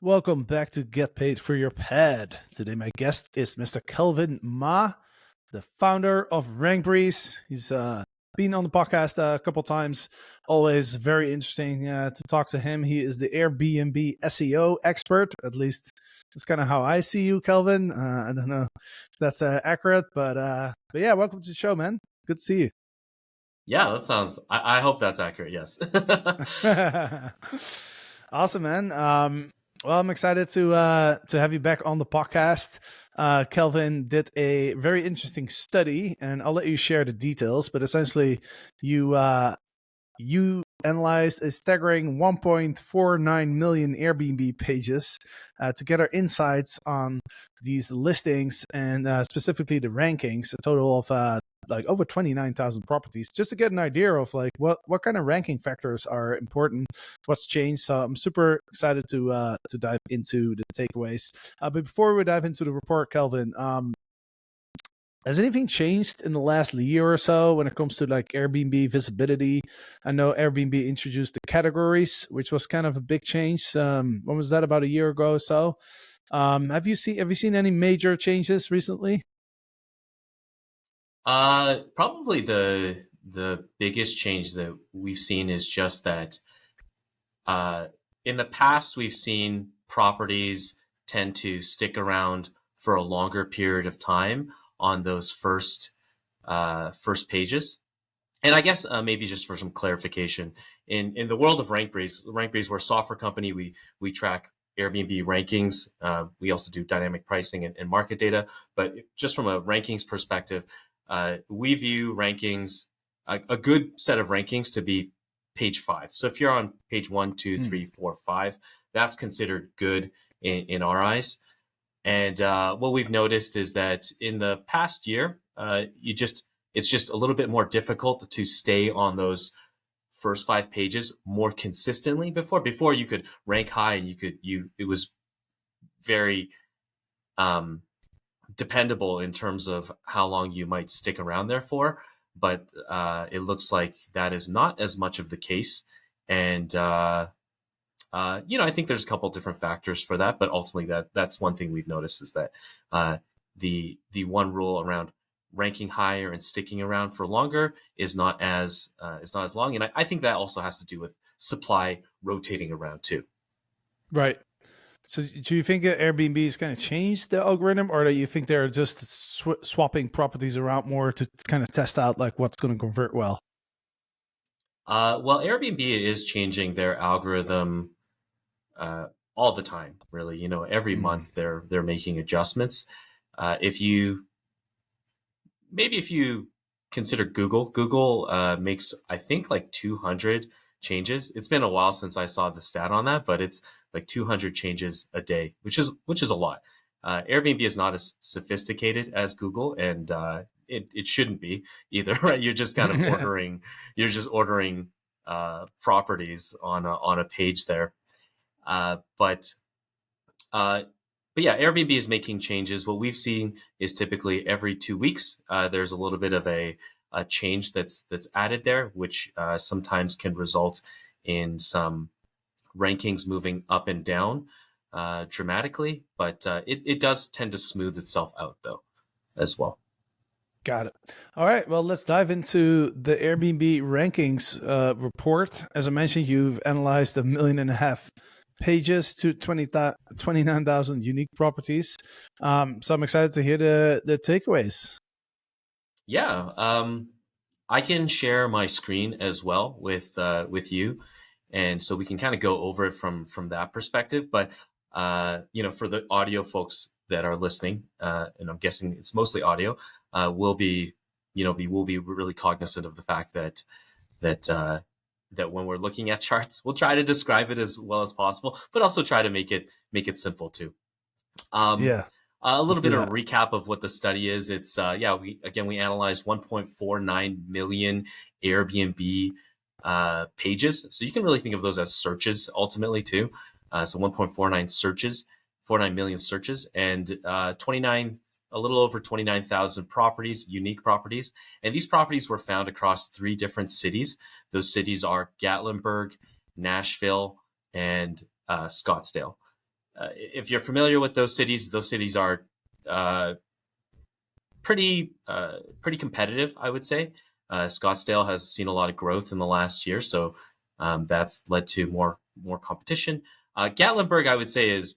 Welcome back to Get Paid for Your Pad. Today, my guest is Mr. Kelvin Mah, the founder of Rankbreeze. He's been on the podcast a couple times. Always very interesting to talk to him. He is the Airbnb SEO expert. At least that's kind of how I see you, Kelvin. I don't know if that's accurate, but yeah, welcome to the show, man. Good to see you. Yeah, that sounds. I hope that's accurate. Yes. Awesome, man. Well, I'm excited to have you back on the podcast. Kelvin did a very interesting study, and I'll let you share the details. But essentially, you analyzed a staggering 1.49 million Airbnb pages to gather insights on these listings and specifically the rankings. A total of like over 29,000 properties, just to get an idea of like what kind of ranking factors are important, what's changed. So I'm super excited to dive into the takeaways. But before we dive into the report, Kelvin, has anything changed in the last year or so when it comes to like Airbnb visibility? I know Airbnb introduced the categories, which was kind of a big change. When was that? About a year ago or so. Have you seen any major changes recently? Probably the biggest change that we've seen is just that in the past we've seen properties tend to stick around for a longer period of time on those first pages. And I guess maybe just for some clarification, in the world of Rankbreeze, we're a software company. We track Airbnb rankings. We also do dynamic pricing and market data. But just from a rankings perspective, we view rankings, a good set of rankings, to be page 5. So if you're on page 1, 2, 3, 4, 5, that's considered good in our eyes. And what we've noticed is that in the past year, it's just a little bit more difficult to stay on those first 5 pages more consistently. Before you could rank high and it was very dependable in terms of how long you might stick around there for. But it looks like that is not as much of the case. And I think there's a couple different factors for that, but ultimately that's one thing we've noticed is that the one rule around ranking higher and sticking around for longer is not as long, and I think that also has to do with supply rotating around too. Right. So do you think Airbnb is going to change the algorithm, or do you think they're just swapping properties around more to kind of test out like what's going to convert well? Well, Airbnb is changing their algorithm all the time, really. Every month they're making adjustments. If you consider Google makes, I think, like 200 changes. It's been a while since I saw the stat on that, but it's like 200 changes a day, which is a lot. Airbnb is not as sophisticated as Google, and it shouldn't be either, right? You're just kind of ordering properties on a page there. But yeah, Airbnb is making changes. What we've seen is typically every 2 weeks, there's a little bit of a change that's added there, which sometimes can result in some rankings moving up and down dramatically. But it does tend to smooth itself out, though, as well. Got it. All right. Well, let's dive into the Airbnb rankings report. As I mentioned, you've analyzed 1.5 million pages to 29,000 unique properties. So I'm excited to hear the takeaways. Yeah, I can share my screen as well with you, and so we can kind of go over it from that perspective. But for the audio folks that are listening, and I'm guessing it's mostly audio, we'll be really cognizant of the fact that when we're looking at charts, we'll try to describe it as well as possible, but also try to make it simple too. Yeah. A little bit of a recap of what the study is. It's we analyzed 1.49 million Airbnb pages. So you can really think of those as searches ultimately too. So 1.49 million searches, and a little over 29,000 properties, unique properties. And these properties were found across 3 different cities. Those cities are Gatlinburg, Nashville, and Scottsdale. if you're familiar with those cities are pretty competitive, I would say. Scottsdale has seen a lot of growth in the last year, so that's led to more competition. Gatlinburg, I would say, is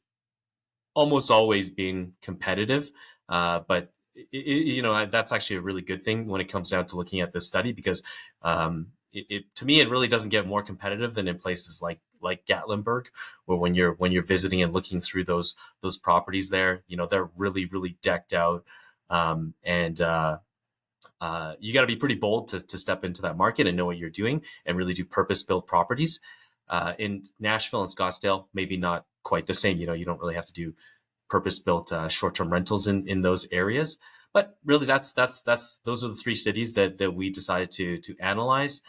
almost always being competitive, but that's actually a really good thing when it comes down to looking at this study, because to me, it really doesn't get more competitive than in places like Gatlinburg, where when you're visiting and looking through those properties there, they're really decked out, and you got to be pretty bold to step into that market and know what you're doing and really do purpose-built properties. In Nashville and Scottsdale, maybe not quite the same. You don't really have to do purpose-built short-term rentals in those areas. But really, those are the three cities that we decided to analyze.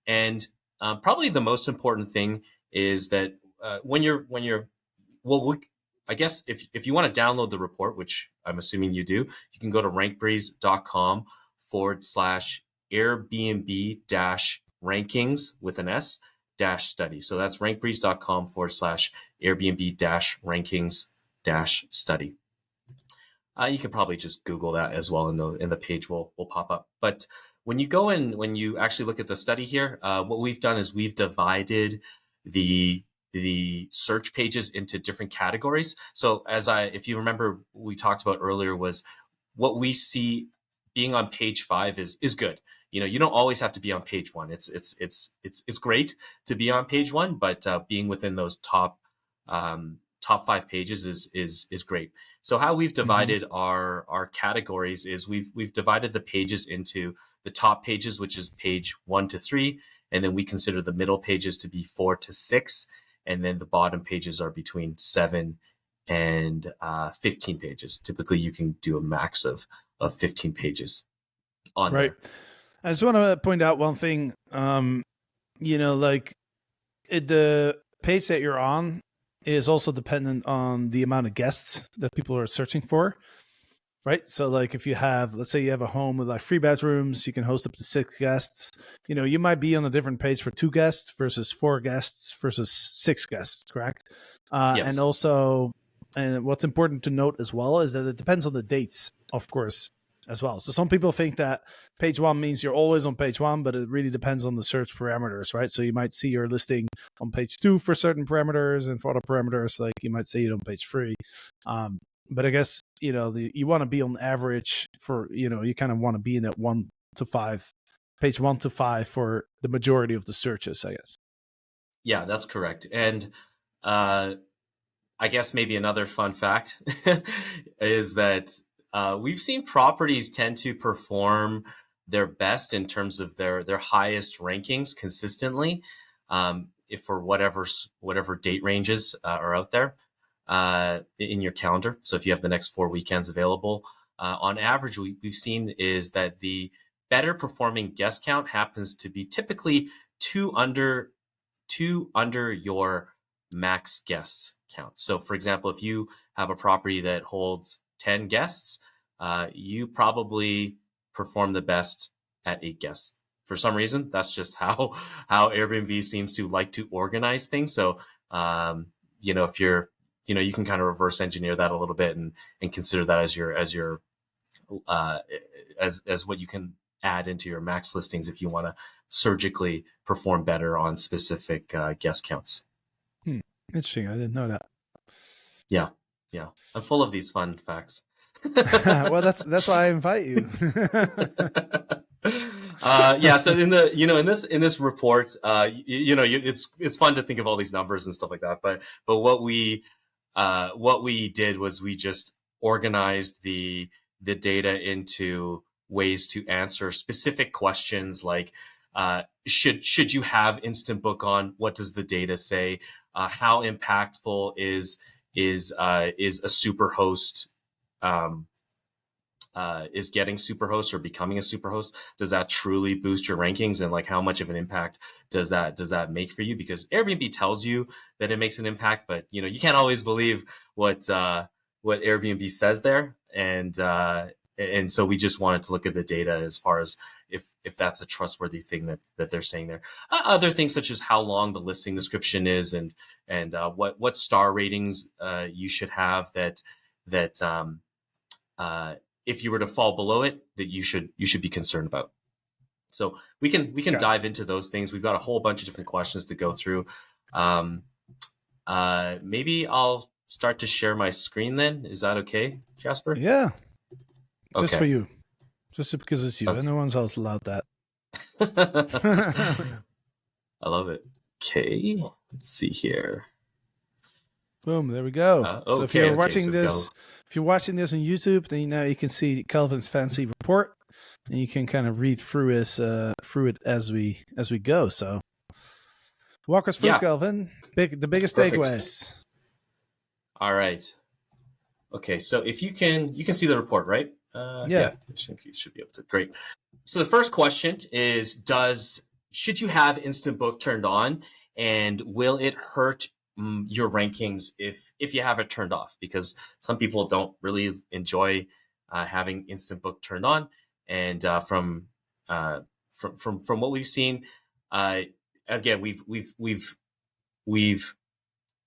And probably the most important thing is that I guess if you want to download the report, which I'm assuming you do, you can go to rankbreeze.com/Airbnb rankings with an S study. So that's rankbreeze.com/Airbnb rankings study. You can probably just Google that as well, and the page will pop up. But when you go in, when you actually look at the study here, what we've done is we've divided the search pages into different categories. So if you remember, we talked about earlier, was what we see being on page 5 is good. You don't always have to be on page 1. It's great to be on page 1, but being within those top 5 pages is great. So how we've divided our categories is we've divided the pages into the top pages, which is page 1 to 3, and then we consider the middle pages to be 4 to 6, and then the bottom pages are between 7 and 15 pages. Typically, you can do a max of 15 pages on right there. I just want to point out one thing. The page that you're on is also dependent on the amount of guests that people are searching for, right? So like if let's say you have a home with like 3 bedrooms, you can host up to 6 guests. You might be on a different page for 2 guests versus 4 guests versus 6 guests, correct? Yes. And also, and what's important to note as well is that it depends on the dates, of course, as well. So some people think that page 1 means you're always on page 1, but it really depends on the search parameters, right? So you might see your listing on page 2 for certain parameters, and for other parameters, like you might see it on page 3. But I guess, you want to be on average for, you kind of want to be in that 1 to 5, page 1 to 5 for the majority of the searches, I guess. Yeah, that's correct. And I guess maybe another fun fact is that we've seen properties tend to perform their best in terms of their highest rankings consistently, if for whatever date ranges are out there in your calendar. So if you have the next 4 weekends available, on average, we've seen is that the better performing guest count happens to be typically 2 under your max guest count. So for example, if you have a property that holds 10 guests, you probably perform the best at 8 guests. For some reason, that's just how Airbnb seems to like to organize things. So, if you're, you can kind of reverse engineer that a little bit and consider that as what you can add into your max listings if you want to surgically perform better on specific guest counts. Interesting. I didn't know that. Yeah. I'm full of these fun facts. Well, that's why I invite you. So in this report, it's fun to think of all these numbers and stuff like that. But what we did was we just organized the data into ways to answer specific questions like should you have instant book on? What does the data say? How impactful is a superhost? Is getting superhost or becoming a superhost, does that truly boost your rankings? And like, how much of an impact does that make for you? Because Airbnb tells you that it makes an impact, but you can't always believe what Airbnb says there. And and so we just wanted to look at the data as far as if that's a trustworthy thing that they're saying there. Other things such as how long the listing description is, and what star ratings you should have, that if you were to fall below it, that you should be concerned about. So we can dive into those things. We've got a whole bunch of different questions to go through. Maybe I'll start to share my screen then. Is that okay, Jasper? Yeah. Just Okay. for you. Just because it's you. Okay. No one's else allowed that. I love it. Okay. Let's see here. Boom, there we go. So if you're watching this, if you're watching this on YouTube, then now you can see Kelvin's fancy report, and you can kind of read through it as we go. So walk us through, Kelvin. The biggest takeaways. All right. Okay, so if you can see the report, right? Yeah, I think you should be able to. Great. So the first question is: should you have instant book turned on, and will it hurt your rankings if you have it turned off? Because some people don't really enjoy having instant book turned on, and from what we've seen, again we've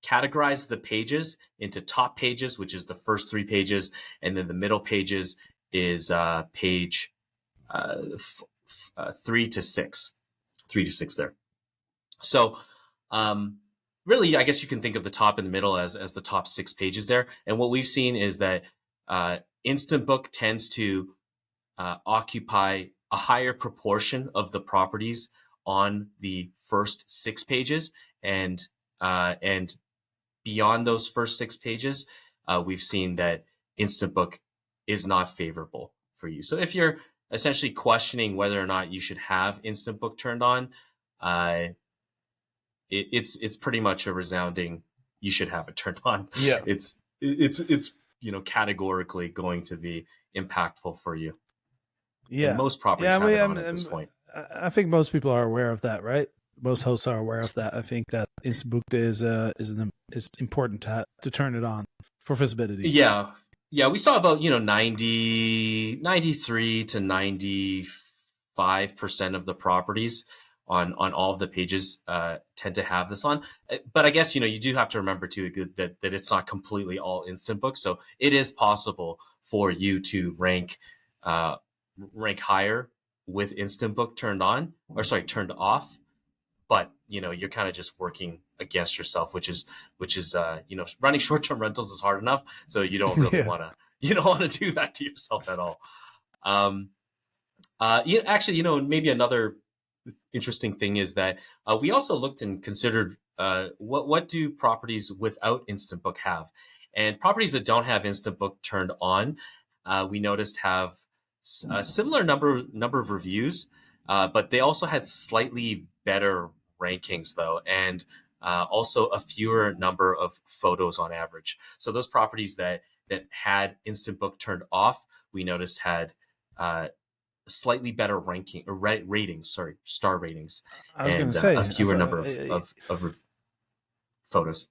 categorized the pages into top pages, which is the first 3 pages, and then the middle pages is page 3 to 6 there. So really, I guess you can think of the top and the middle as the top 6 pages there. And what we've seen is that instant book tends to occupy a higher proportion of the properties on the first 6 pages, and beyond those first 6 pages, we've seen that instant book is not favorable for you. So if you're essentially questioning whether or not you should have instant book turned on, it's pretty much a resounding you should have it turned on. Yeah, it's categorically going to be impactful for you. Yeah, and most properties have it on at this point. I think most people are aware of that, right? Most hosts are aware of that. I think that instant book is important to turn it on for visibility. Yeah, we saw about 93 to 95% of the properties on all of the pages tend to have this on. But I guess you do have to remember too that it's not completely all instant book. So it is possible for you to rank higher with instant book turned off. But you're kind of just working against yourself, which is running short-term rentals is hard enough, so you don't really want to do that to yourself at all. Maybe another interesting thing is that we also looked and considered what do properties without instant book have, and properties that don't have instant book turned on, we noticed have a similar number of reviews, but they also had slightly better rankings though, and also a fewer number of photos on average. So those properties that had instant book turned off, we noticed had slightly better ranking or ratings, star ratings. I was going to say a fewer number of photos.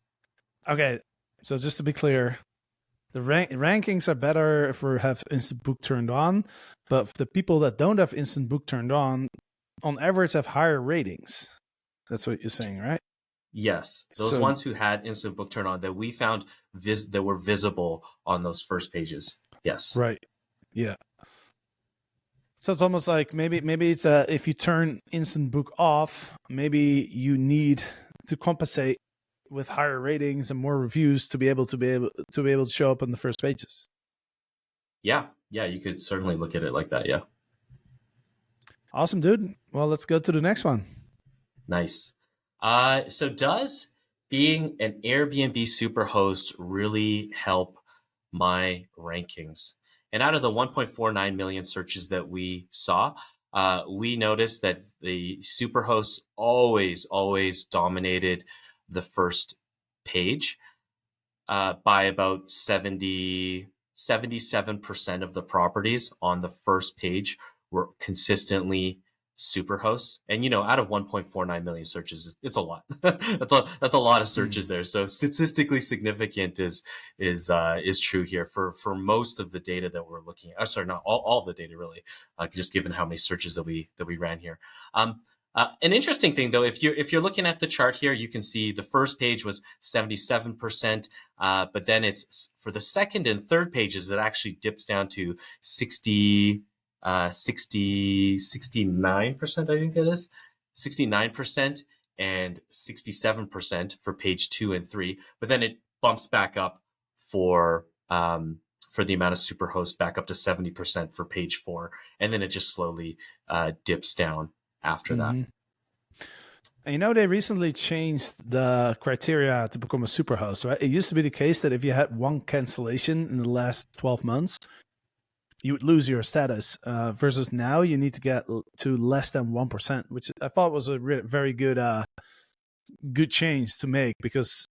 Okay, so just to be clear, the rankings are better if we have instant book turned on, but the people that don't have instant book turned on average have higher ratings. That's what you're saying, right? Yes, those ones who had instant book turned on that we found that were visible on those first pages. Yes. Right. Yeah. So it's almost like maybe it's if you turn instant book off, maybe you need to compensate with higher ratings and more reviews to be able to show up on the first pages. Yeah, you could certainly look at it like that. Yeah. Awesome, dude. Well, let's go to the next one. Nice. So does being an Airbnb superhost really help my rankings? And out of the 1.49 million searches that we saw, we noticed that the superhosts always dominated the first page by about 77% of the properties on the first page were consistently superhosts. And out of 1.49 million searches, it's a lot. that's a lot of searches there. So statistically significant is true here for most of the data that we're looking at. Sorry, not all the data really, just given how many searches that we ran here. An interesting thing, though, if you're looking at the chart here, you can see the first page was 77%, but then it's for the second and third pages, it actually dips down to 69%. I think that is 69% and 67% for page 2 and 3. But then it bumps back up for the amount of superhosts back up to 70% for page 4, and then it just slowly dips down after that. And they recently changed the criteria to become a superhost, right? It used to be the case that if you had one cancellation in the last 12 months, you would lose your status, versus now you need to get to less than 1%, which I thought was a very good change to make, because,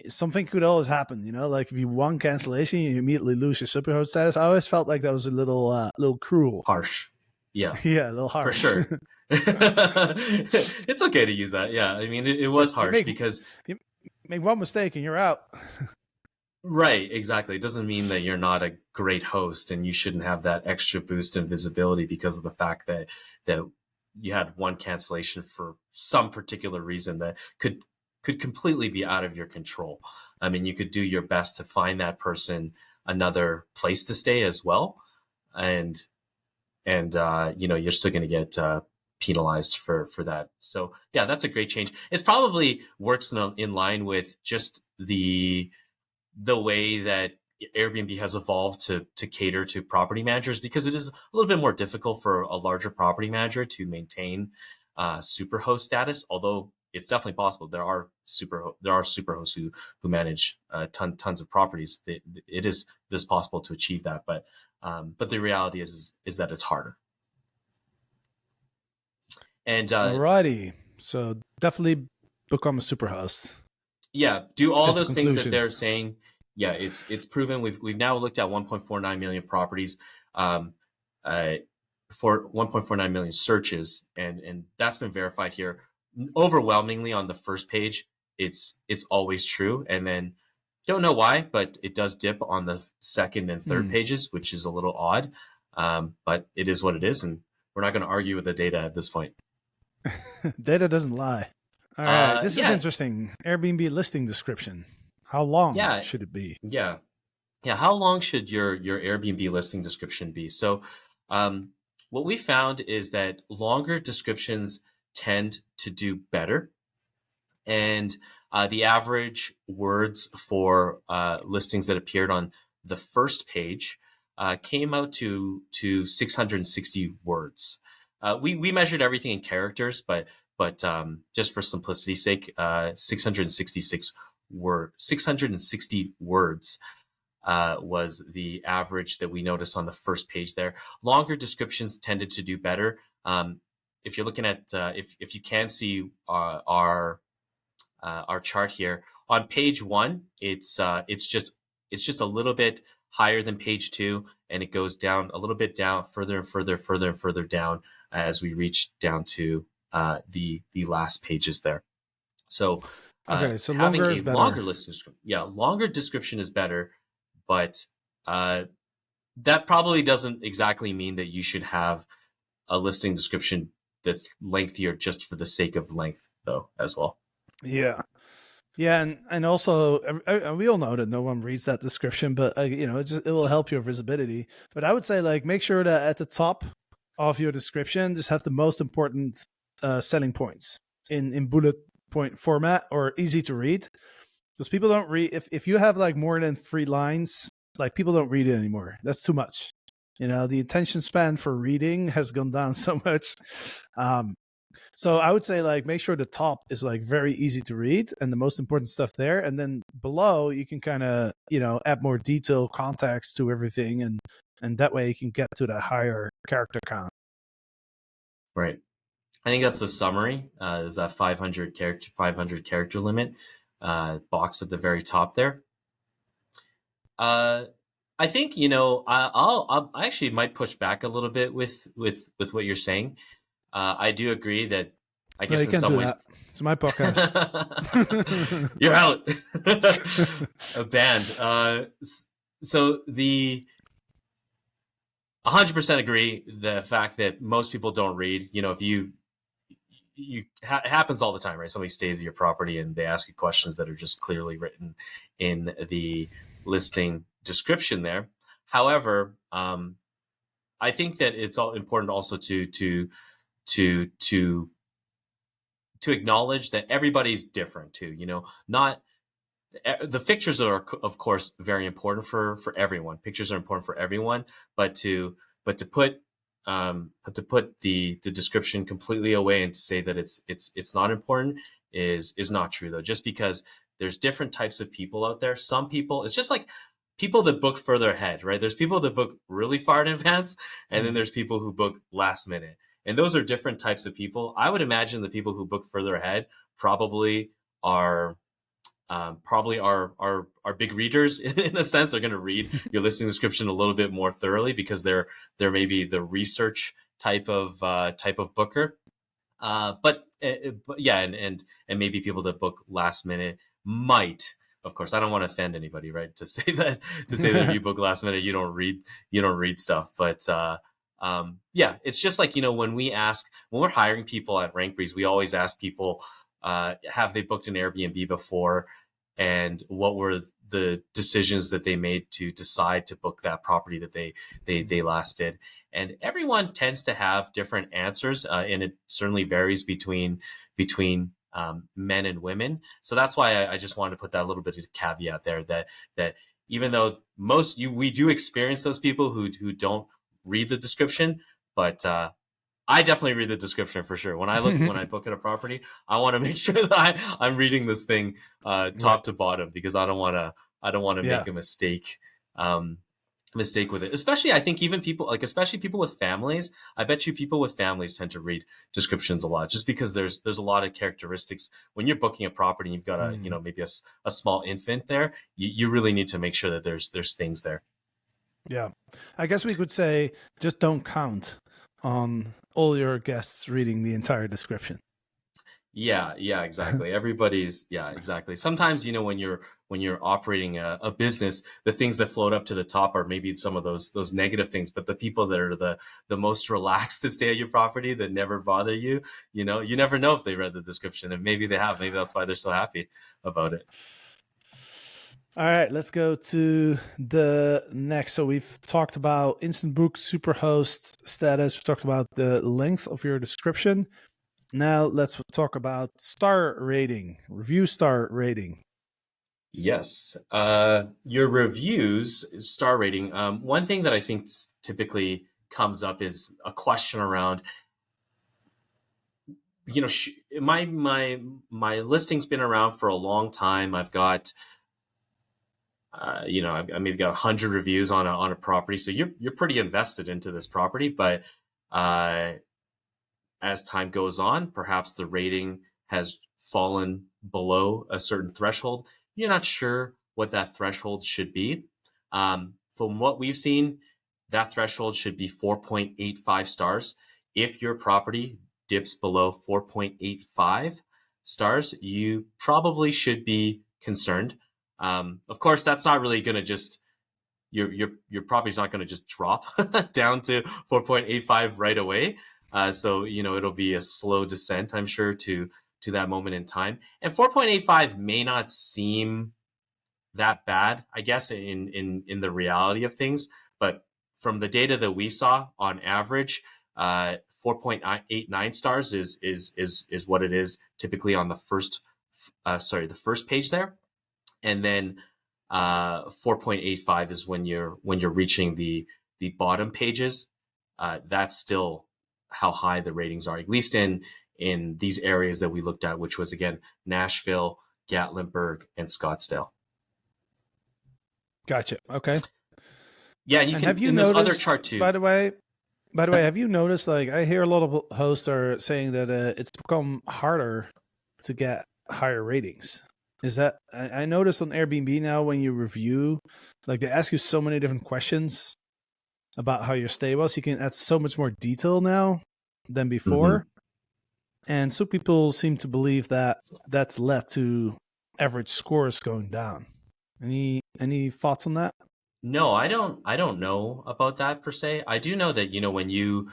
something could always happen, like if you one cancellation, you immediately lose your superhost status. I always felt like that was a little cruel. Harsh. Yeah. Yeah, a little harsh. For sure. It's okay to use that. Yeah. I mean, it was harsh because you make one mistake and you're out. Right. Exactly. It doesn't mean that you're not a great host and you shouldn't have that extra boost in visibility because of the fact that you had one cancellation for some particular reason that could completely be out of your control. I mean, you could do your best to find that person another place to stay as well. And you're still going to get penalized for that. So yeah, that's a great change. It's probably works in line with just the way that Airbnb has evolved to cater to property managers, because it is a little bit more difficult for a larger property manager to maintain superhost status. Although it's definitely possible. There are superhosts who manage tons of properties. It is possible to achieve that, but the reality is that it's harder. And alrighty, so definitely become a superhost. Yeah, do all those things that they're saying. Yeah, it's proven. We've now looked at 1.49 million properties, for 1.49 million searches, and that's been verified here. Overwhelmingly on the first page, it's always true, and then don't know why, but it does dip on the second and third pages, which is a little odd. But it is what it is, and we're not going to argue with the data at this point. Data doesn't lie. All right, this is interesting. Airbnb listing description. How long should it be? Yeah. How long should your Airbnb listing description be? So, what we found is that longer descriptions tend to do better, and the average words for listings that appeared on the first page came out to 660 words. We measured everything in characters, but just for simplicity's sake, 660 words was the average that we noticed on the first page there. Longer descriptions tended to do better. If you're looking at, if you can see our chart here on page 1, it's just a little bit higher than page 2, and it goes down a little bit down further and further down as we reach down to the last pages there. So so longer is better. Longer description is better, but that probably doesn't exactly mean that you should have a listing description that's lengthier just for the sake of length, though, as well. Yeah, and also we all know that no one reads that description, but it will help your visibility. But I would say, like, make sure that at the top of your description just have the most important selling points in bullet point format or easy to read, because people don't read. If you have like more than 3 lines, like, people don't read it anymore. That's too much. The attention span for reading has gone down so much. So I would say, like, make sure the top is like very easy to read and the most important stuff there, and then below you can kind of add more detail, context to everything, and that way you can get to the higher character count. Right. I think that's the summary. Is that 500 character limit box at the very top there. I think I actually might push back a little bit with what you're saying. I do agree that I No, guess you in can't some do ways that. It's my podcast. you're out, banned. So the 100% agree the fact that most people don't read. If it happens all the time, right? Somebody stays at your property and they ask you questions that are just clearly written in the listing description there. However, I think that it's all important also to to to acknowledge that everybody's different too. Not the pictures are of course very important for everyone. Pictures are important for everyone, but to put the description completely away and to say that it's not important is not true though. Just because there's different types of people out there. Some people, it's just like people that book further ahead, right? There's people that book really far in advance, and then there's people who book last minute, and those are different types of people. I would imagine the people who book further ahead probably are are big readers in a sense. They're going to read your listing description a little bit more thoroughly because they're maybe the research type of booker. But yeah, and maybe people that book last minute might. Of course, I don't want to offend anybody, right? To say that if you book last minute, you don't read stuff. But yeah, it's just like when we're hiring people at Rankbreeze, we always ask people, have they booked an Airbnb before, and what were the decisions that they made to decide to book that property that they last did. And everyone tends to have different answers, and it certainly varies between men and women. So that's why I just wanted to put that little bit of caveat there, that even though we do experience those people who don't read the description, but I definitely read the description for sure. When I book at a property, I want to make sure that I'm reading this thing Right. top to bottom, because I don't want to Yeah. make a mistake with it. Especially, I think even people especially people with families. I bet you people with families tend to read descriptions a lot, just because there's a lot of characteristics when you're booking a property and you've got Mm. maybe a small infant there. You really need to make sure that there's things there. Yeah. I guess we could say just don't count on all your guests reading the entire description. Yeah, exactly. Yeah, exactly. Sometimes, when you're operating a business, the things that float up to the top are maybe some of those negative things. But the people that are the most relaxed to stay at your property, that never bother you, you never know if they read the description, and maybe they have. Maybe that's why they're so happy about it. All right, let's go to the next. So we've talked about instant book, superhost status. We talked about the length of your description. Now let's talk about star rating, review star rating. Yes. Your reviews, star rating. One thing that I think typically comes up is a question around, my listing's been around for a long time. I've got, I maybe got 100 reviews on a property, so you're pretty invested into this property. But uh, as time goes on, perhaps the rating has fallen below a certain threshold. You're not sure what that threshold should be. From what we've seen, that threshold should be 4.85 stars. If your property dips below 4.85 stars, you probably should be concerned. Of course, that's not really going to just your property's not going to just drop down to 4.85 right away. So it'll be a slow descent, I'm sure, to that moment in time. And 4.85 may not seem that bad, I guess, in the reality of things. But from the data that we saw, on average, 4.89 stars is what it is typically on the first page there. And then 4.85 is when you're reaching the bottom pages. That's still how high the ratings are, at least in these areas that we looked at, which was again Nashville, Gatlinburg, and Scottsdale. Gotcha. Okay. Yeah, and you And can have you in this other noticed, chart too. by the way, have you noticed, like, I hear a lot of hosts are saying that it's become harder to get higher ratings. Is that I noticed on Airbnb now when you review, like they ask you so many different questions about how your stay was. You can add so much more detail now than before. And some people seem to believe that that's led to average scores going down. Any thoughts on that? No, I don't know about that per se. I do know that, you know, when you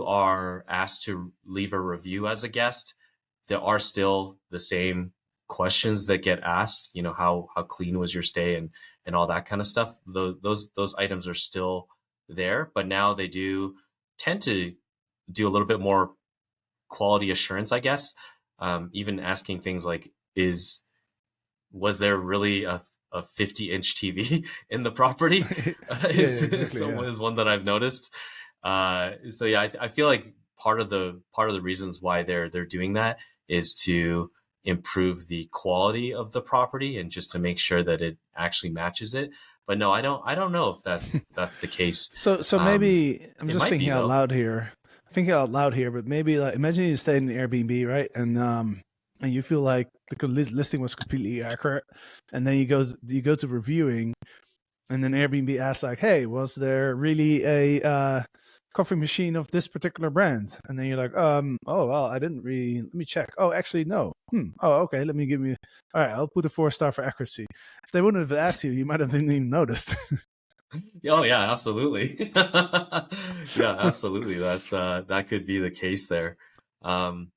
are asked to leave a review as a guest, there are still the same questions that get asked. You know, how clean was your stay and all that kind of stuff. Those items are still there, but now they do tend to do a little bit more quality assurance, I guess. Even asking things like, was there really a 50-inch TV in the property? Yeah, exactly. Is one that I've noticed. So yeah, I feel like part of the reasons why they're doing that is to improve the quality of the property and just to make sure that it actually matches it. But no, I don't know if that's the case. So maybe I'm It just might be thinking out though. loud here. Thinking out loud here, but maybe like imagine you stayed in Airbnb, right? And you feel like the listing was completely accurate, and then you go to reviewing, and then Airbnb asks like, "Hey, was there really a coffee machine of this particular brand?" And then you're like, oh well, I didn't really. Let me check. Oh, actually, no. Oh, okay. Let me give me. All right, I'll put a 4-star for accuracy. If they wouldn't have asked you, you might have didn't even noticed. Oh yeah, absolutely. Yeah, absolutely. That could be the case there. Um,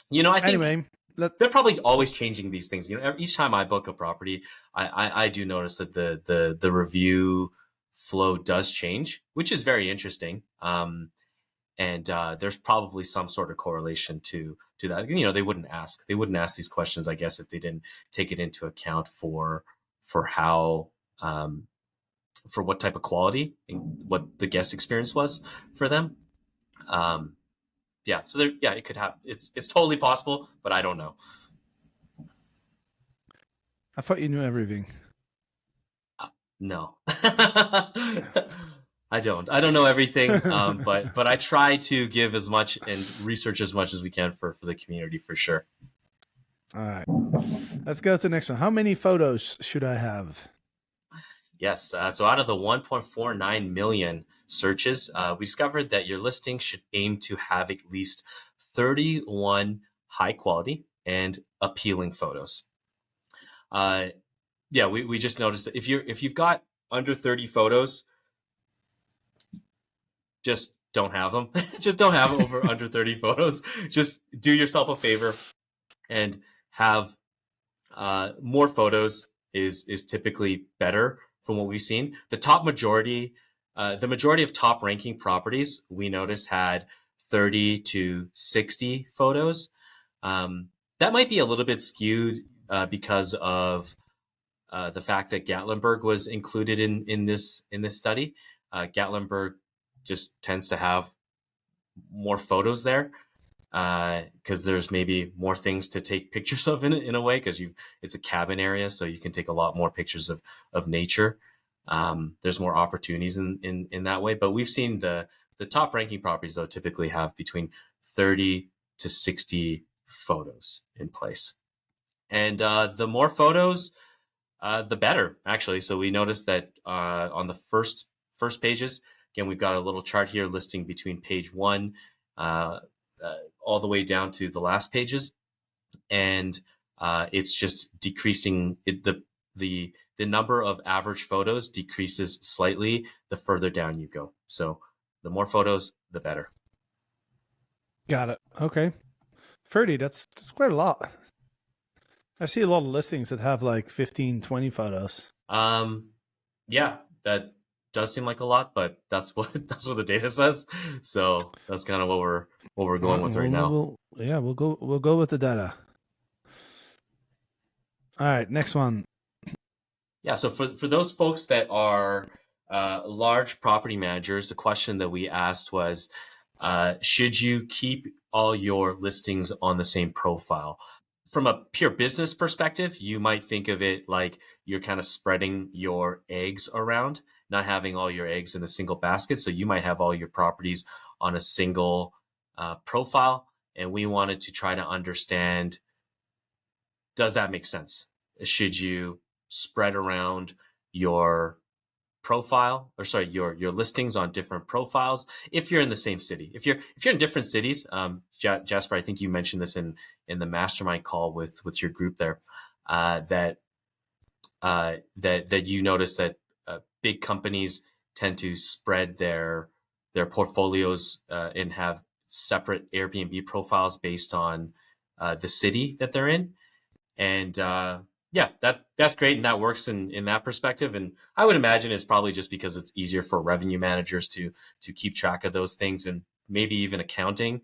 you know, I think Anyway, let they're probably always changing these things. You know, each time I book a property, I do notice that the review flow does change, which is very interesting. And there's probably some sort of correlation to that. You know, they wouldn't ask these questions, I guess, if they didn't take it into account for how for what type of quality and what the guest experience was for them. Um, yeah, so there, yeah, it could have. It's totally possible, but I don't know. I thought you knew everything. No, I don't. I don't know everything, but I try to give as much and research as much as we can for the community for sure. All right, let's go to the next one. How many photos should I have? Yes. So out of the 1.49 million searches, we discovered that your listing should aim to have at least 31 high quality and appealing photos. Uh, yeah, we just noticed that if you've got under 30 photos, just don't have them. Just don't have over under 30 photos. Just do yourself a favor and have more photos is typically better from what we've seen. The majority of top ranking properties we noticed had 30 to 60 photos. That might be a little bit skewed because of the fact that Gatlinburg was included in this study. Gatlinburg just tends to have more photos there because there's maybe more things to take pictures of in a way because it's a cabin area, so you can take a lot more pictures of nature. There's more opportunities in that way, but we've seen the top ranking properties though typically have between 30 to 60 photos in place, and the more photos, the better actually. So we noticed that on the first pages, again, we've got a little chart here listing between page 1 all the way down to the last pages, and it's just decreasing. The number of average photos decreases slightly the further down you go. So the more photos, the better. Got it. Okay, 30. That's quite a lot. I see a lot of listings that have like 15, 20 photos. Yeah, that does seem like a lot, but that's what the data says. So that's kind of what we're going with right now. Yeah, we'll go with the data. All right, next one. Yeah, so for those folks that are large property managers, the question that we asked was, should you keep all your listings on the same profile? From a pure business perspective, you might think of it like you're kind of spreading your eggs around, not having all your eggs in a single basket. So you might have all your properties on a single profile. And we wanted to try to understand, does that make sense? should you spread around your profile, or sorry, your listings on different profiles if you're in the same city? If you're in different cities, Jasper, I think you mentioned this in the mastermind call with your group there, that that you notice that big companies tend to spread their portfolios and have separate Airbnb profiles based on the city that they're in. And yeah, that's great, and that works in that perspective. And I would imagine it's probably just because it's easier for revenue managers to keep track of those things, and maybe even accounting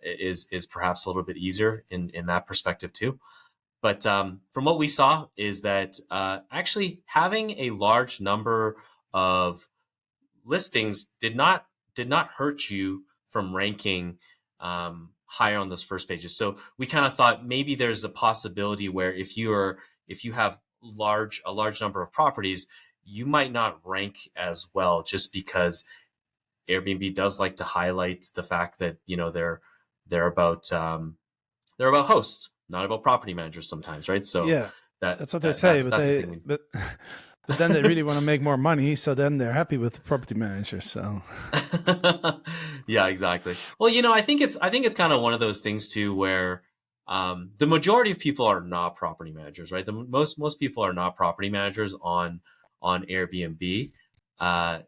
is perhaps a little bit easier in that perspective too. But from what we saw is that actually having a large number of listings did not hurt you from ranking higher on those first pages. So we kind of thought maybe there's a possibility where if you have a large number of properties, you might not rank as well, just because Airbnb does like to highlight the fact that they're about hosts, not about property managers sometimes, right? So Yeah, that's what they say, that's the thing. But then they really want to make more money, so then they're happy with the property manager. So Yeah, exactly. Well, I think it's kind of one of those things too, where the majority of people are not property managers, right? Most people are not property managers on Airbnb.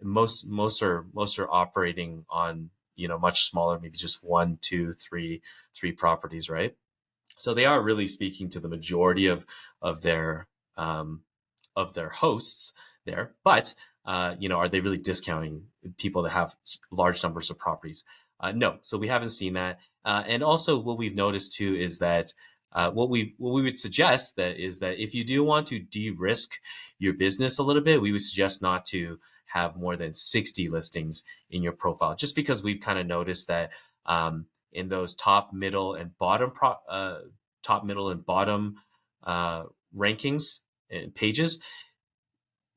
Most are operating on much smaller, maybe just one, two, three properties, right? So they are really speaking to the majority of their hosts there. But are they really discounting people that have large numbers of properties? No. So we haven't seen that. And also, what we've noticed too is that what we would suggest that is that if you do want to de-risk your business a little bit, we would suggest not to have more than 60 listings in your profile, just because we've kind of noticed that in those top, middle, and bottom rankings and pages,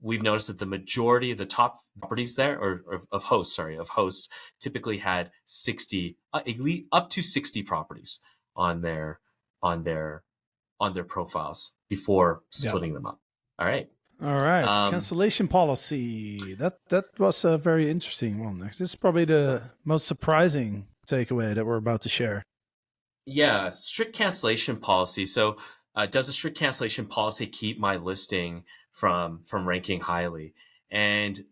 we've noticed that the majority of the top properties there, or of hosts, typically had 60, up to 60 properties on their profiles before splitting them up. All right. All right, cancellation policy. That was a very interesting one. This is probably the most surprising takeaway that we're about to share. Yeah, strict cancellation policy. So, does a strict cancellation policy keep my listing from ranking highly? And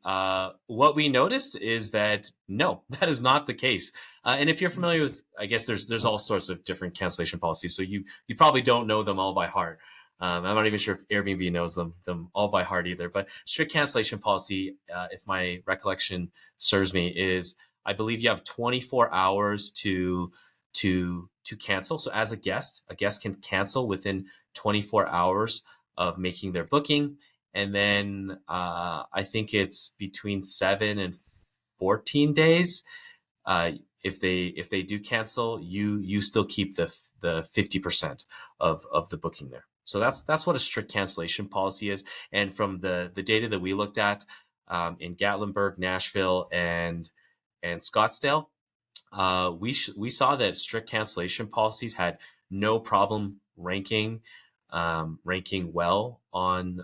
what we noticed is that no, that is not the case. And if you're familiar with, I guess there's all sorts of different cancellation policies. So you probably don't know them all by heart. I'm not even sure if Airbnb knows them all by heart either. But strict cancellation policy, if my recollection serves me, is I believe you have 24 hours to cancel. So as a guest can cancel within 24 hours of making their booking. And then I think it's between 7 and 14 days. If they do cancel, you still keep the 50% of the booking there. So that's what a strict cancellation policy is. And from the data that we looked at in Gatlinburg, Nashville, and Scottsdale, we saw that strict cancellation policies had no problem ranking well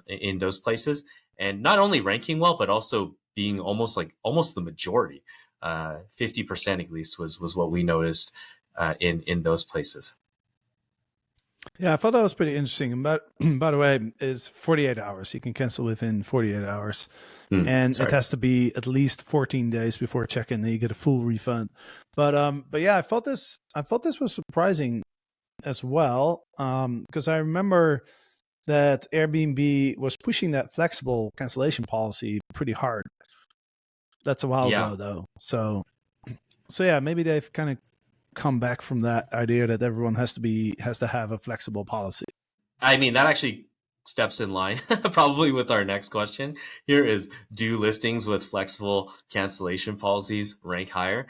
in those places, and not only ranking well, but also being almost the majority. 50% at least was what we noticed in those places. Yeah, I thought that was pretty interesting. But by the way, is 48 hours. You can cancel within 48 hours. And it has to be at least 14 days before check-in. Then you get a full refund. But yeah, I thought this was surprising as well. Because I remember that Airbnb was pushing that flexible cancellation policy pretty hard. That's a while ago though. So yeah, maybe they've kind of come back from that idea that everyone has to have a flexible policy. I mean, that actually steps in line probably with our next question here is, do listings with flexible cancellation policies rank higher?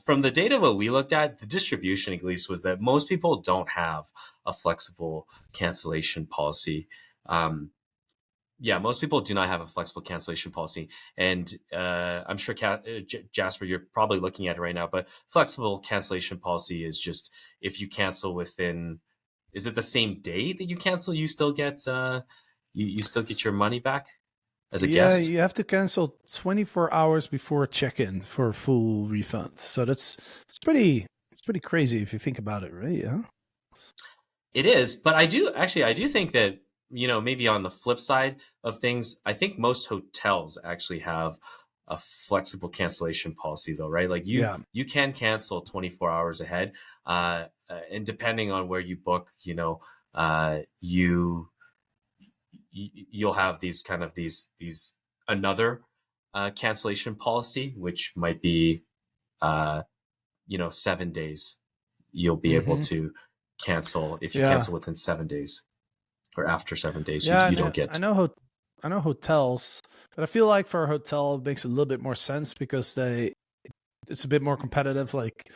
From the data what we looked at, the distribution at least was that most people don't have a flexible cancellation policy. Most people do not have a flexible cancellation policy. And I'm sure, Jasper, you're probably looking at it right now, but flexible cancellation policy is just if you cancel within is it the same day that you cancel? You still get you still get your money back as a Yeah, guest? you have to cancel 24 hours before check-in for a full refund. So it's pretty crazy if you think about it, right? Yeah. It is, but I do think that, maybe on the flip side of things, I think most hotels actually have a flexible cancellation policy though, right? Like Yeah. you can cancel 24 hours ahead, and depending on where you book, you'll have these kind of these another cancellation policy, which might be 7 days. You'll be able Hmm. to cancel if you Yeah. cancel within 7 days, or after 7 days, Yeah, you and don't I get. know I know hotels, but I feel like for a hotel it makes a little bit more sense because it's a bit more competitive. Like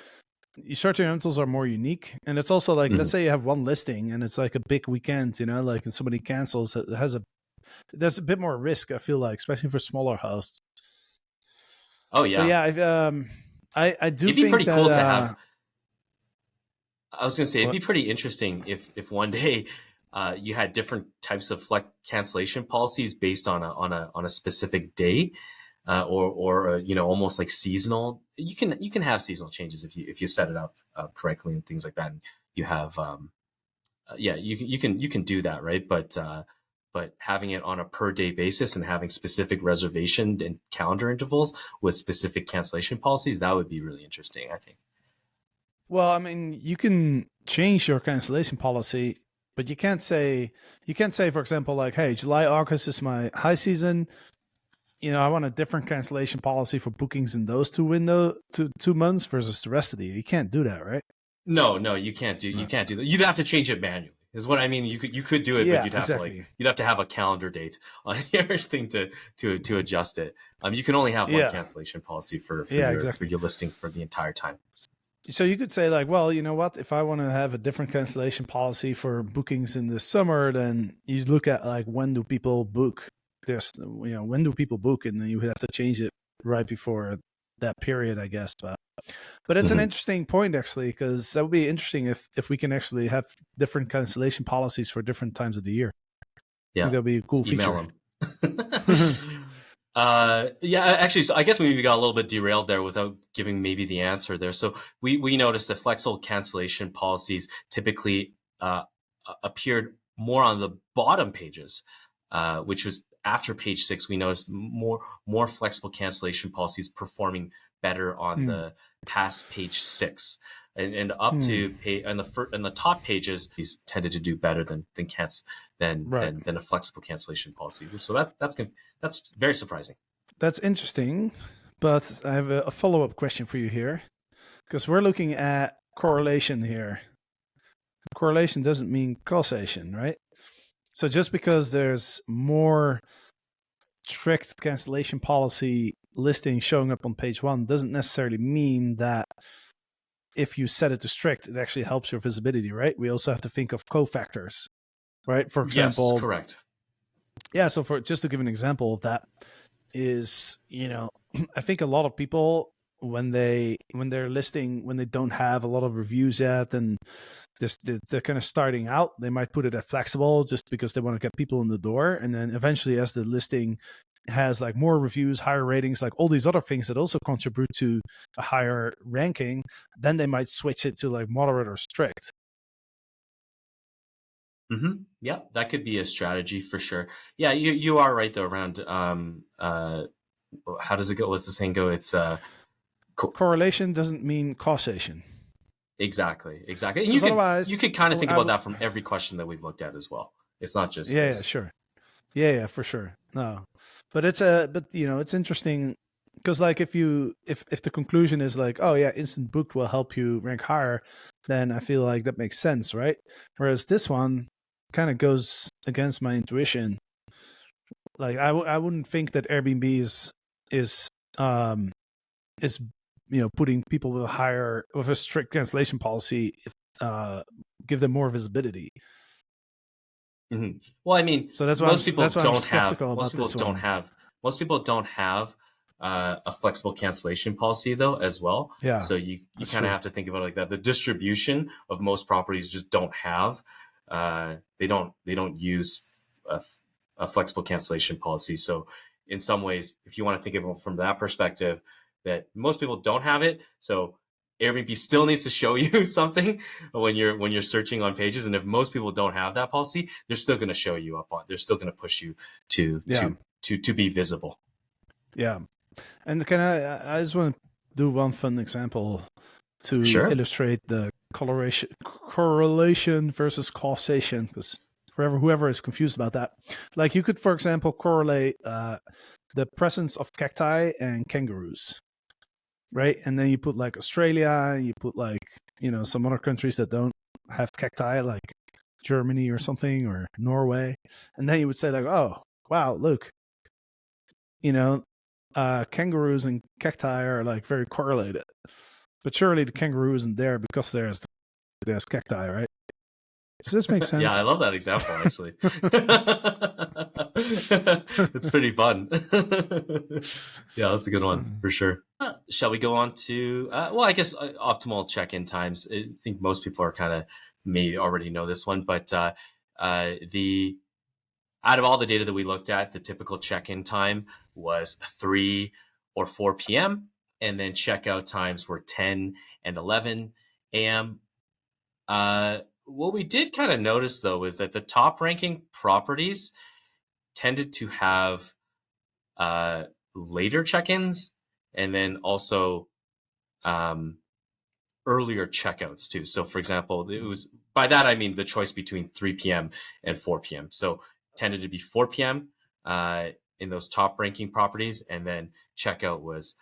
short-term rentals are more unique, and it's also like, let's Mhm. say you have one listing and it's like a big weekend, like, and somebody cancels, it has there's a bit more risk. I feel like, especially for smaller hosts. Oh But yeah, yeah, I do it'd be think pretty that cool to have. I was going to say it'd what be pretty interesting if one day you had different types of flex cancellation policies based on a specific day, or almost like seasonal. You can have seasonal changes if you set it up correctly and things like that. And you have yeah, you can do that, right? But having it on a per day basis and having specific reservation and calendar intervals with specific cancellation policies, that would be really interesting, I think. well, I mean, you can change your cancellation policy, but you can't say, for example, like, hey, July, August is my high season. I want a different cancellation policy for bookings in those two months versus the rest of the year. You can't do that, right? No, no, you can't do that. You'd have to change it manually. Is what I mean. You could do it, but Yeah, you'd have to exactly. have a calendar date on your thing to adjust it. You can only have one Yeah, cancellation policy for yeah, your for exactly. your listing for the entire time. So you could say like, well, you know what? If I want to have a different cancellation policy for bookings in the summer, then you look at like, when do people book? When do people book, and then you would have to change it right before that period, I guess. But it's an Mhm. interesting point actually, because that would be interesting if we can actually have different cancellation policies for different times of the year. I think Yeah, that would be a cool just email feature. them. Yeah, actually, so I guess we got a little bit derailed there without giving maybe the answer there. So we noticed that flexible cancellation policies typically appeared more on the bottom pages, which was after page 6. We noticed more flexible cancellation policies performing better on Hmm. the past page 6, and up Hmm. to on the top pages, these tended to do better Right. than a flexible cancellation policy. So that's very surprising. That's interesting. But I have a follow up question for you here, because we're looking at correlation here. Correlation doesn't mean causation, right? So just because there's more strict cancellation policy listing showing up on page 1 doesn't necessarily mean that if you set it to strict, it actually helps your visibility, right? We also have to think of cofactors, right? For Yes, example, correct. yeah. So for just to give an example of that is, I think a lot of people when they're listing, when they don't have a lot of reviews yet, and they're kind of starting out, they might put it at flexible just because they want to get people in the door, and then eventually, as the listing has like more reviews, higher ratings, like all these other things that also contribute to a higher ranking, then they might switch it to like moderate or strict. Yeah, that could be a strategy for sure. Yeah, you are right though around how does it go? What's the saying go? It's Correlation doesn't mean causation, exactly. And because you otherwise could kind of think about that from every question that we've looked at as well. It's not just yeah, this. sure. Yeah, for sure. No, but it's interesting because like if the conclusion is like, oh yeah, instant book will help you rank higher, then I feel like that makes sense, right? Whereas this one kind of goes against my intuition. Like I wouldn't think that Airbnb is um is putting people with a strict cancellation policy, uh give them more visibility. Well, I mean, So that's why I'm skeptical most about people this don't one. have most people don't have a flexible cancellation policy though as well. Yeah, So you that's kind of true. have to think about it like that. The distribution of most properties just don't have they don't use a flexible cancellation policy. So in some ways, if you want to think of it from that perspective, that most people don't have it. So Airbnb still needs to show you something when you're searching on pages. And if most people don't have that policy, they're still going to show you up on. They're still going to push you to be visible. Yeah. And I just want to do one fun example to illustrate the correlation versus causation, because whoever is confused about that, like you could, for example, correlate the presence of cacti and kangaroos, right? And then you put like Australia, you put like, some other countries that don't have cacti, like Germany or something, or Norway, and then you would say like, oh wow, look, kangaroos and cacti are like very correlated, but surely the kangaroo isn't there because there's cacti, right? Does this make sense? Yeah, I love that example, actually. It's pretty fun. Yeah, that's a good one for sure. Shall we go on to, I guess optimal check-in times. I think most people are kind of may already know this one, but out of all the data that we looked at, the typical check-in time was 3 or 4 p.m. and then checkout times were 10 and 11 a.m. What we did kind of notice, though, is that the top ranking properties tended to have later check-ins and then also earlier checkouts too. So, for example, it was, by that I mean the choice between 3 p.m. and 4 p.m. So tended to be 4 p.m. In those top ranking properties, and then checkout was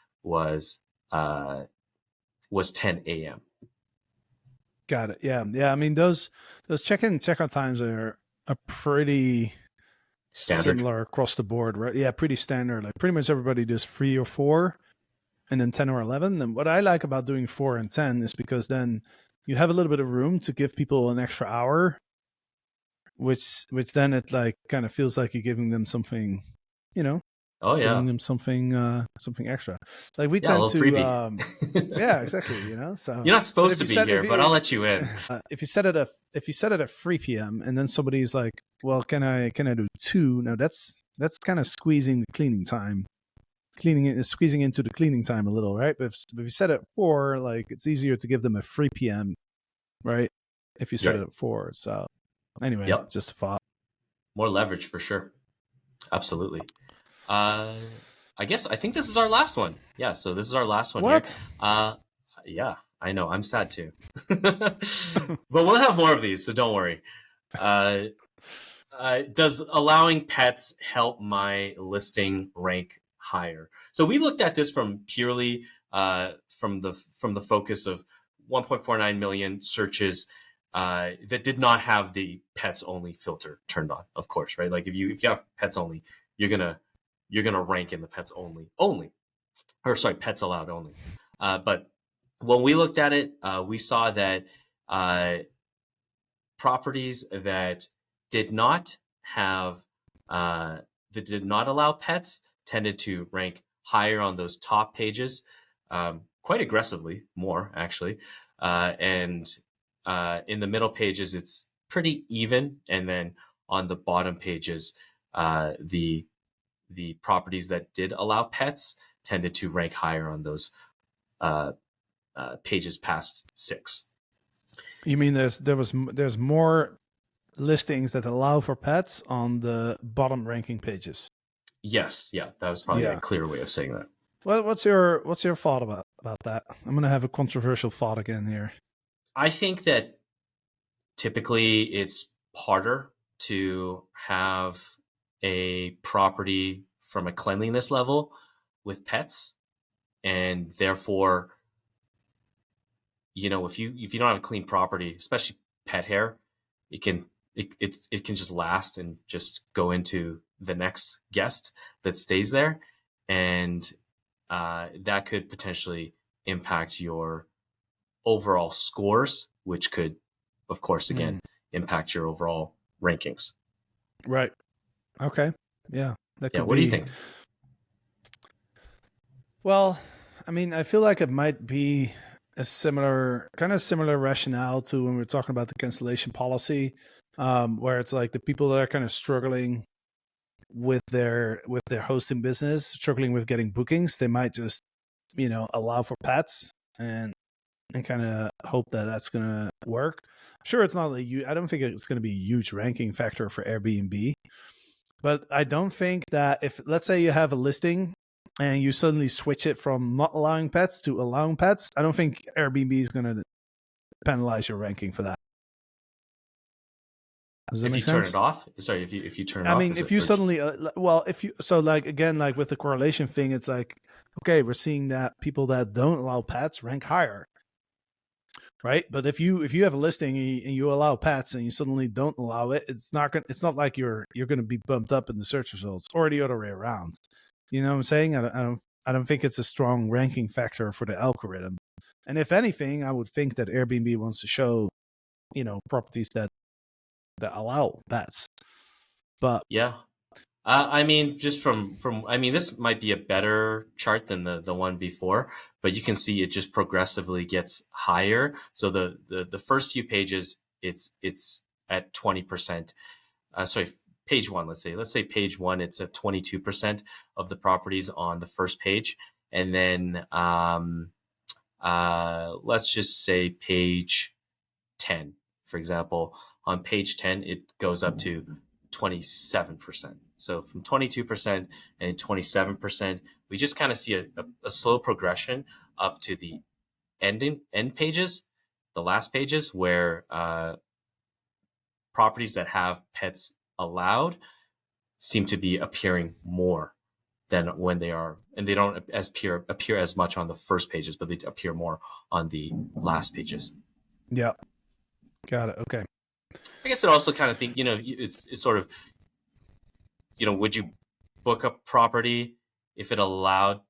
10 a.m. Got it. Yeah. I mean, those check-in and checkout times are pretty similar across the board, right? Yeah, pretty standard. Like pretty much everybody does 3 or 4, and then 10 or 11. And what I like about doing 4 and 10 is because then you have a little bit of room to give people an extra hour, which then it like kind of feels like you're giving them something, Oh yeah, giving them something extra. Like we tend to, yeah, exactly. So you're not supposed to be here, but I'll let you in. If you set it at 3 p.m. and then somebody's like, well, can I do 2? No, that's kind of squeezing the cleaning time. Squeezing into the cleaning time a little, right? But if you set it at 4, like it's easier to give them a 3 p.m., right? If you set it at 4. So anyway, just a thought. More leverage for sure. Absolutely. I think this is our last one. Yeah, so this is our last one. What? Here. Yeah, I know. I'm sad too. But we'll have more of these, so don't worry. Does allowing pets help my listing rank higher? So we looked at this from purely from the focus of 1.49 million searches that did not have the pets only filter turned on, of course, right? Like if you have pets only, you're gonna rank in the pets only, pets allowed only. But when we looked at it, we saw that properties that did not have that did not allow pets tended to rank higher on those top pages, quite aggressively, more actually, and in the middle pages it's pretty even, and then on the bottom pages, the properties that did allow pets tended to rank higher on those pages past 6. You mean there's more listings that allow for pets on the bottom ranking pages? Yes, yeah, that was probably a clear way of saying that. Well, what's your thought about that? I'm gonna have a controversial thought again here. I think that typically it's harder to have a property from a cleanliness level with pets, and therefore, if you don't have a clean property, especially pet hair, it can just last and just go into the next guest that stays there, and that could potentially impact your overall scores, which could, of course, again, impact your overall rankings. Right. Okay. Yeah. What do you think? Well, I mean, I feel like it might be a similar rationale to when we're talking about the cancellation policy. where it's like the people that are kind of struggling with their hosting business, struggling with getting bookings, they might just allow for pets and kind of hope that that's going to work. Sure, it's not I don't think it's going to be a huge ranking factor for Airbnb, but I don't think that if, let's say, you have a listing and you suddenly switch it from not allowing pets to allowing pets, I don't think Airbnb is going to penalize your ranking for that. Does that If make you turn sense? it off, sorry, if you turn it I off, mean, is if it? you Or, suddenly, if you, so like, again, like with the correlation thing, it's like, okay, we're seeing that people that don't allow pets rank higher, right? But if you have a listing and you allow pets and you suddenly don't allow it, it's not like you're going to be bumped up in the search results, or the other way around. You know what I'm saying? I don't think it's a strong ranking factor for the algorithm. And if anything, I would think that Airbnb wants to show, properties that allow pets. But yeah. I mean, just I mean, this might be a better chart than the one before, but you can see it just progressively gets higher. So the first few pages, it's at 20%. Sorry, page one. Let's say page one, it's at 22% of the properties on the first page, and then let's just say page 10, for example. On page 10, it goes up to 27%. So from 22% and 27%, we just kind of see a slow progression up to the end pages, the last pages, where properties that have pets allowed seem to be appearing more than when they are, and they don't appear as much on the first pages, but they appear more on the last pages. yeah, got it. Okay. I guess it also kind of think, it's sort of, would you book a property if it allowed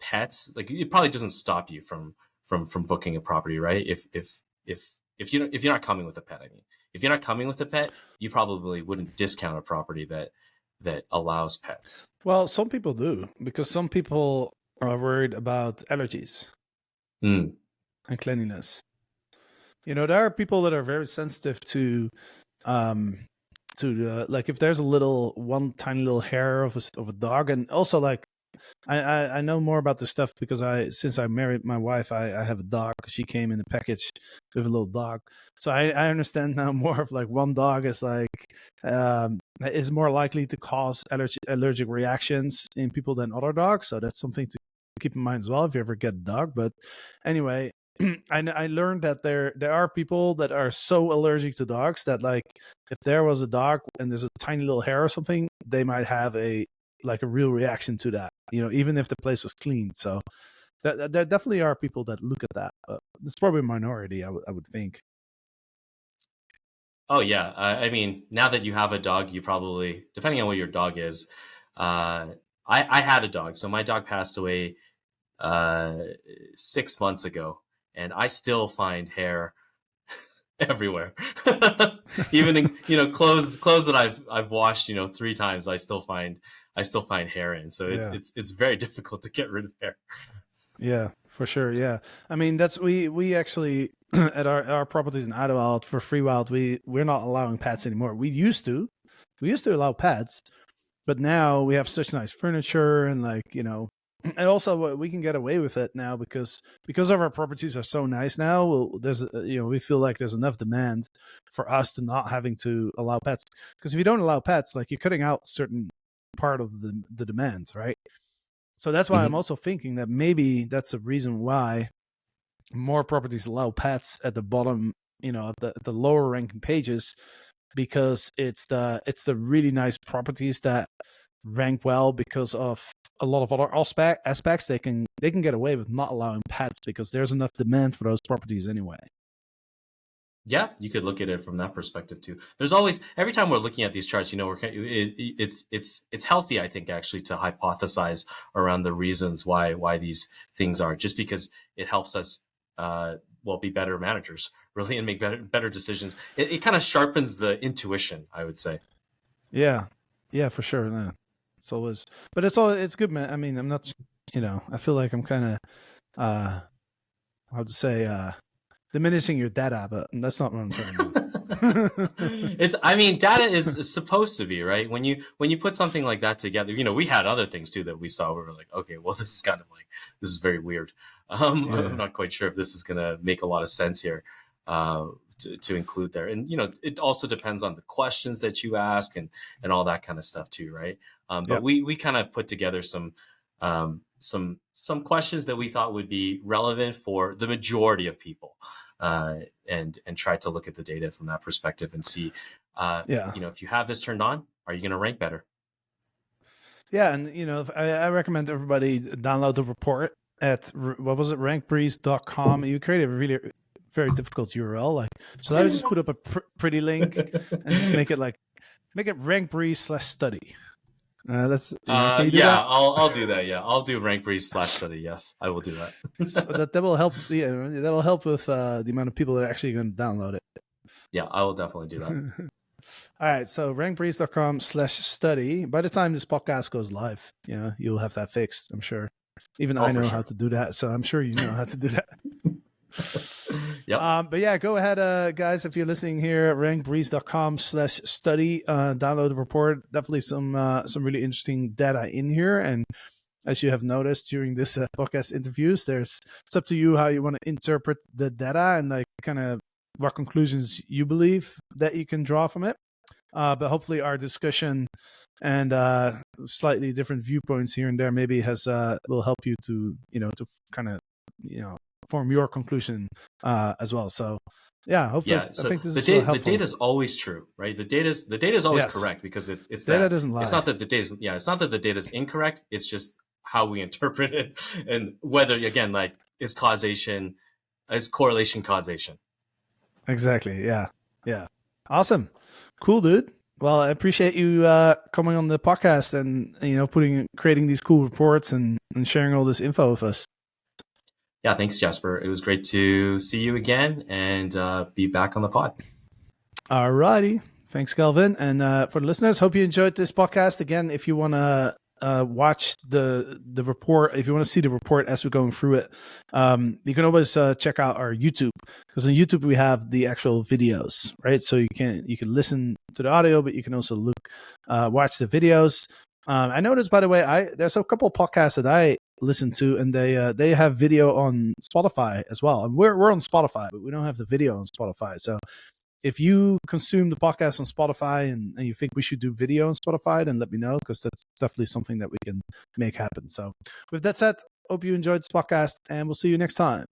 pets? Like, it probably doesn't stop you from booking a property, right? If you're not coming with a pet, I mean, if you're not coming with a pet, you probably wouldn't discount a property that allows pets. Well, some people do, because some people are worried about allergies Mm. and cleanliness. There are people that are very sensitive um to like, if there's a one tiny little hair of a dog. And also, like, I know more about this stuff because since I married my wife, I have a dog. She came in a package with a little dog, so I understand now more of, like, one dog is like, is more likely to cause allergic reactions in people than other dogs. So that's something to keep in mind as well if you ever get a dog. But anyway, I learned that there are people that are so allergic to dogs that, like, if there was a dog and there's a tiny little hair or something, they might have a real reaction to that. Even if the place was clean. So there definitely are people that look at that. It's probably a minority, I would think. Oh yeah, I mean, now that you have a dog, you probably, depending on what your dog is, I had a dog, so my dog passed away 6 months ago, and I still find hair everywhere. Even in clothes that I've washed 3 times, I still find hair in. So it's Yeah. it's very difficult to get rid of hair. Yeah, for sure. Yeah, I mean, that's we actually at our properties in Idlewild for Free Wild, we're not allowing pets anymore. We used to allow pets, but now we have such nice furniture and, like, and also we can get away with it now because of our properties are so nice now. There's we feel like there's enough demand for us to not having to allow pets, because if you don't allow pets, like, you're cutting out certain part of the demand, right? So that's why I'm Mhm. also thinking that maybe that's the reason why more properties allow pets at the bottom, at the lower ranking pages, because it's the really nice properties that rank well because of a lot of other aspects. They can get away with not allowing pets because there's enough demand for those properties anyway. Yeah, you could look at it from that perspective too. There's always, every time we're looking at these charts, it's healthy, I think, actually, to hypothesize around the reasons why these things are, just because it helps us be better managers, really, and make better decisions. It kind of sharpens the intuition, I would say. Yeah, yeah, for sure. Yeah. It's always, but it's good, man. I mean, I'm not, I feel like I'm kind of, how to say, diminishing your data, but that's not what I'm trying to do. I mean, data is supposed to be, right? When you put something like that together, we had other things too that we saw where we're like, okay, well, this is very weird. I'm not quite sure if this is going to make a lot of sense here to include there. And, it also depends on the questions that you ask and all that kind of stuff too, right? But we kind of put together some questions that we thought would be relevant for the majority of people, and try to look at the data from that perspective and see, if you have this turned on, are you going to rank better? Yeah, and I recommend everybody download the report at rankbreeze.com. You create a really very difficult URL, so I would just put up a pretty link and just make it Rankbreeze/study. That's can you do that? I'll do that. Yeah, I'll do Rankbreeze/study. Yes, I will do that. So that will help. Yeah, that will help with the amount of people that are actually going to download it. Yeah, I will definitely do that. All right, so rankbreeze.com/study. By the time this podcast goes live, you'll have that fixed, I'm sure. Even I know how to do that, so I'm sure you know how to do that. Yeah. But yeah, go ahead, guys. If you're listening here at rankbreeze.com/study, download the report. Definitely some really interesting data in here. And as you have noticed during this podcast interviews, it's up to you how you want to interpret the data and kind of what conclusions you believe that you can draw from it. But hopefully our discussion and slightly different viewpoints here and there maybe will help you to kind of form your conclusion as well. So hopefully I think this is helpful. The data is always true, right? The data is always correct because it's data doesn't lie. It's not that the data is incorrect. It's just how we interpret it and whether, again, is correlation causation. Exactly. Yeah. Awesome. Cool, dude. Well, I appreciate you coming on the podcast and creating these cool reports and sharing all this info with us. Yeah, thanks, Jasper. It was great to see you again and be back on the pod. All righty. Thanks, Kelvin. And for the listeners, hope you enjoyed this podcast. Again, if you want to watch the report, if you want to see the report as we're going through it, you can always check out our YouTube, because on YouTube we have the actual videos, right? So you can listen to the audio, but you can also watch the videos. I noticed, by the way, there's a couple of podcasts that I listen to, and they have video on Spotify as well. And we're on Spotify, but we don't have the video on Spotify. So if you consume the podcast on Spotify and you think we should do video on Spotify, then let me know, because that's definitely something that we can make happen. So with that said, hope you enjoyed this podcast, and we'll see you next time.